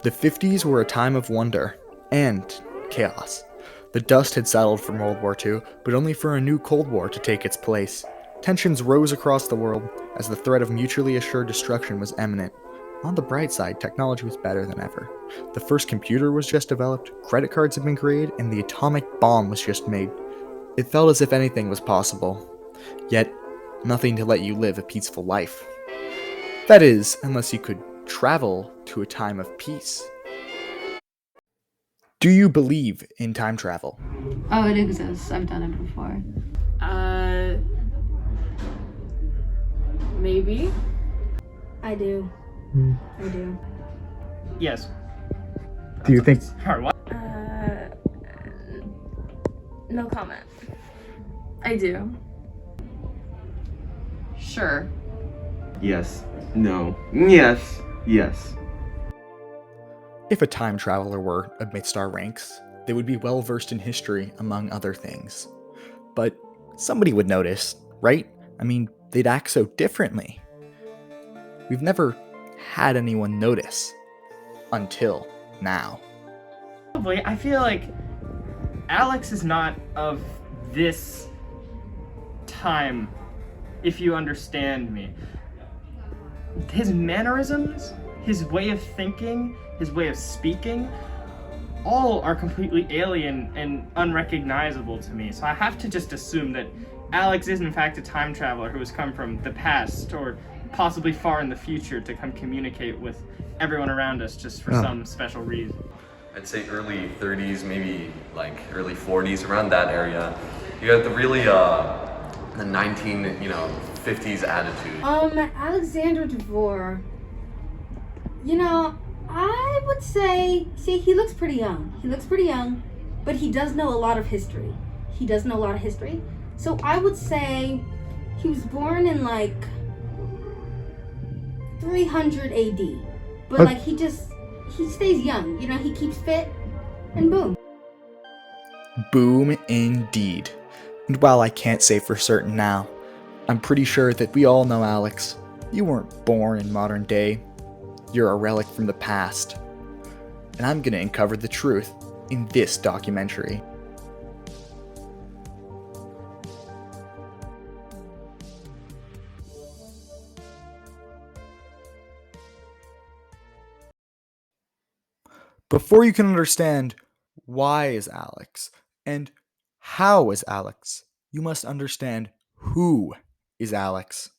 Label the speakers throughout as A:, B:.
A: The 50s were a time of wonder and chaos. The dust had settled from World War II, but only for a new Cold War to take its place. Tensions rose across the world as the threat of mutually assured destruction was imminent. On the bright side, technology was better than ever. The first computer was just developed, credit cards had been created, and the atomic bomb was just made. It felt as if anything was possible. Yet, nothing to let you live a peaceful life. That is, unless you could travel to a time of peace. Do you believe in time travel?
B: Oh, it exists. I've done it before.
C: Maybe.
D: I do. I do.
E: Yes.
A: Do you think...
E: Or what?
C: No comment. I do. Sure.
F: Yes. No. Yes. Yes.
A: If a time traveler were amidst our ranks, they would be well versed in history, among other things. But somebody would notice, right? I mean, they'd act so differently. We've never had anyone notice. Until now.
E: Probably. I feel like Alex is not of this time, if you understand me. His mannerisms, his way of thinking, his way of speaking, all are completely alien and unrecognizable to me. So I have to just assume that Alex is in fact a time traveler who has come from the past or possibly far in the future to come communicate with everyone around us just for some special reason.
G: I'd say early 30s, maybe like early 40s, around that area. You got the really, the 50s attitude.
D: Alexander Dvorak. I would say, he looks pretty young. He looks pretty young, but he does know a lot of history. So I would say he was born in like 300 AD. But like he stays young. He keeps fit and boom.
A: Boom indeed. And while I can't say for certain now, I'm pretty sure that we all know Alex. You weren't born in modern day. You're a relic from the past. And I'm gonna uncover the truth in this documentary. Before you can understand why is Alex and how is Alex, you must understand who is Alex.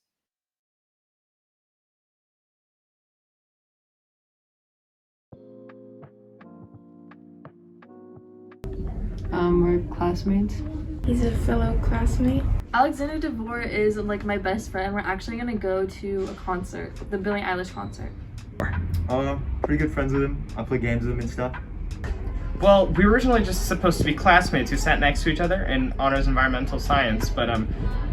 B: We're classmates.
C: He's a fellow classmate. Alexander Dvorak is like my best friend. We're actually gonna go to a concert, the Billie Eilish concert.
H: Pretty good friends with him. I play games with him and stuff.
E: Well, we were originally just supposed to be classmates who sat next to each other in honors environmental science, but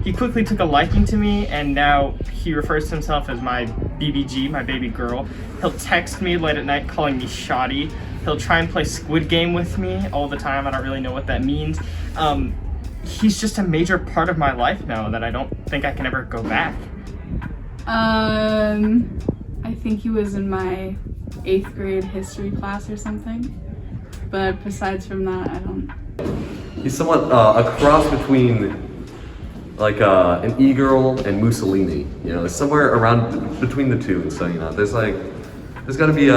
E: he quickly took a liking to me, and now he refers to himself as my BBG, my baby girl. He'll text me late at night calling me shoddy. He'll try and play Squid Game with me all the time. I don't really know what that means. He's just a major part of my life now that I don't think I can ever go back.
B: I think he was in my 8th grade history class or something. But besides from that, I don't.
G: He's somewhat a cross between like an e-girl and Mussolini. Somewhere around between the two. And so there's got to be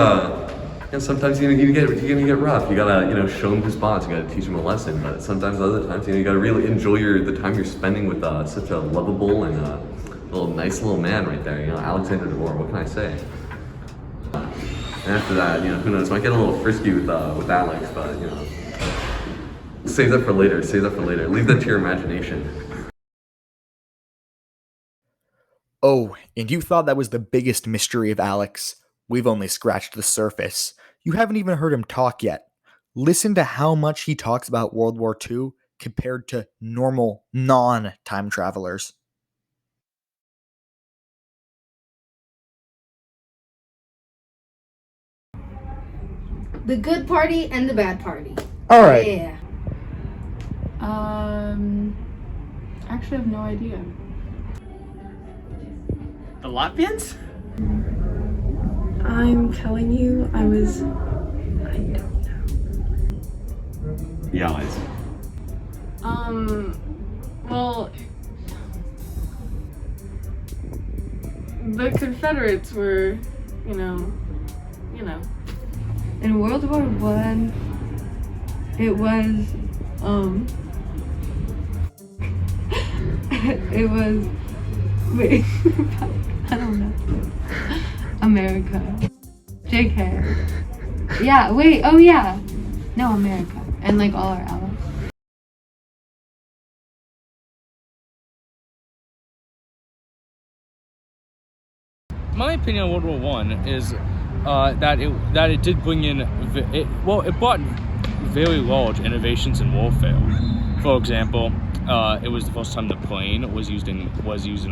G: sometimes you're gonna get rough. You gotta show him his spots. You gotta teach him a lesson. But sometimes other times you gotta really enjoy the time you're spending with such a lovable and nice little man right there. Alexander Dvorak. What can I say? And after that, who knows? Might get a little frisky with Alex, but save that for later. Leave that to your imagination.
A: Oh, and you thought that was the biggest mystery of Alex? We've only scratched the surface. You haven't even heard him talk yet. Listen to how much he talks about World War II compared to normal, non-time travelers.
D: The good party and the bad party.
A: All right.
D: Yeah.
B: Actually, I have no idea.
E: The Latvians?
C: I'm telling you, I don't know.
F: The Allies.
C: Well, the Confederates were, you know.
B: In World War One, it was it was wait I don't know. America. JK. Yeah, wait, oh yeah. No, America. And like all our allies.
I: My opinion on World War One is that it did bring in it brought very large innovations in warfare. For example, it was the first time the plane was used in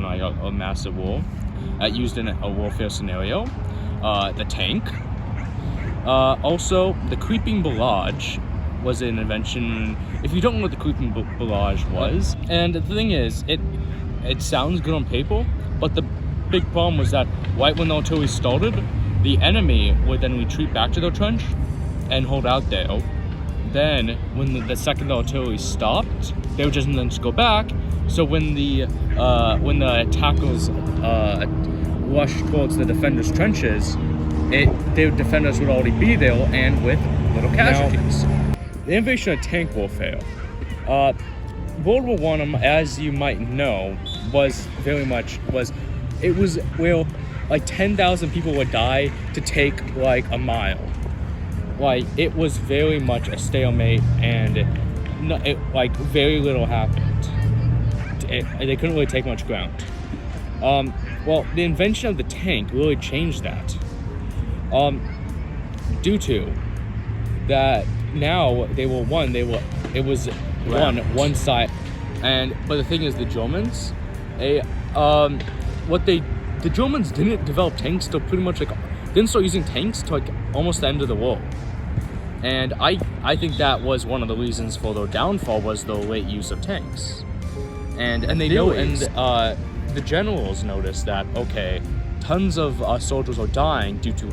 I: like a massive war, used in a warfare scenario. The tank, also the creeping barrage was an invention. If you don't know what the creeping barrage was, and the thing is, it sounds good on paper, but the big problem was that right when the artillery started, the enemy would then retreat back to their trench and hold out there. Then, when the second artillery stopped, they would just go back. So when the attackers rushed towards the defenders' trenches, the defenders would already be there and with little casualties. Now, the innovation of tank warfare. World War One, as you might know, was where like 10,000 people would die to take like a mile. Like, it was very much a stalemate, and very little happened. They couldn't really take much ground. Well, the invention of the tank really changed that. Due to that, now it was one side, but the thing is, the Germans, the Germans didn't develop tanks till pretty much didn't start using tanks till almost the end of the war. And I think that was one of the reasons for their downfall, was the late use of tanks. And they know, and the generals noticed that, okay, tons of soldiers are dying due to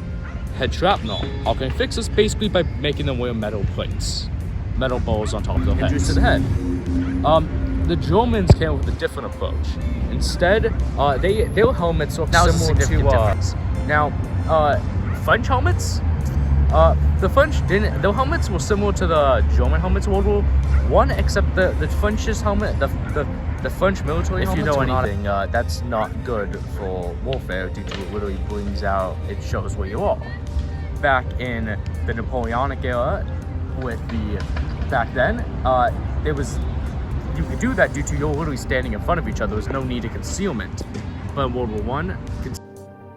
I: head shrapnel. How can I fix this? Basically by making them wear metal plates, metal balls on top of their heads. Injuries to the head. The Germans came up with a different approach. Instead, their helmets are similar to French helmets. Their helmets were similar to the German helmets in World War One, except the French's helmet, the French military helmets. If you know anything, that's not good for warfare, due to it literally it shows where you are. Back in the Napoleonic era, back then, you could do that due to you're literally standing in front of each other. There's no need of concealment. But in World War One,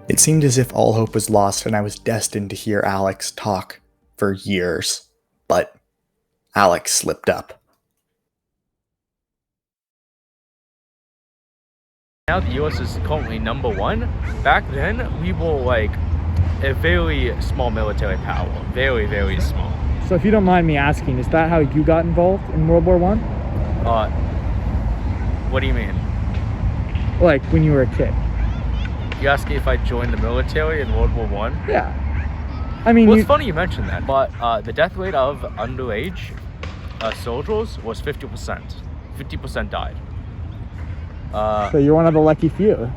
A: It seemed as if all hope was lost and I was destined to hear Alex talk for years. But Alex slipped up.
I: now the US is currently #1. Back then, we were like a very small military power. Very, very small.
J: So if you don't mind me asking, is that how you got involved in World War One?
I: What do you mean?
J: Like when you were a kid?
I: You asking if I joined the military in World War One?
J: Yeah. I mean,
I: well, it's funny you mentioned that, but the death rate of underage soldiers was 50%. 50% died.
J: So you're one of the lucky few.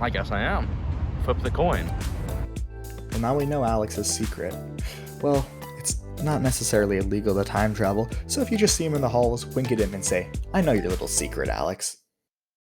I: I guess I am. Flip the coin.
A: Well, now we know Alex's secret. Well, it's not necessarily illegal to time travel, so if you just see him in the halls, wink at him and say, "I know your little secret, Alex."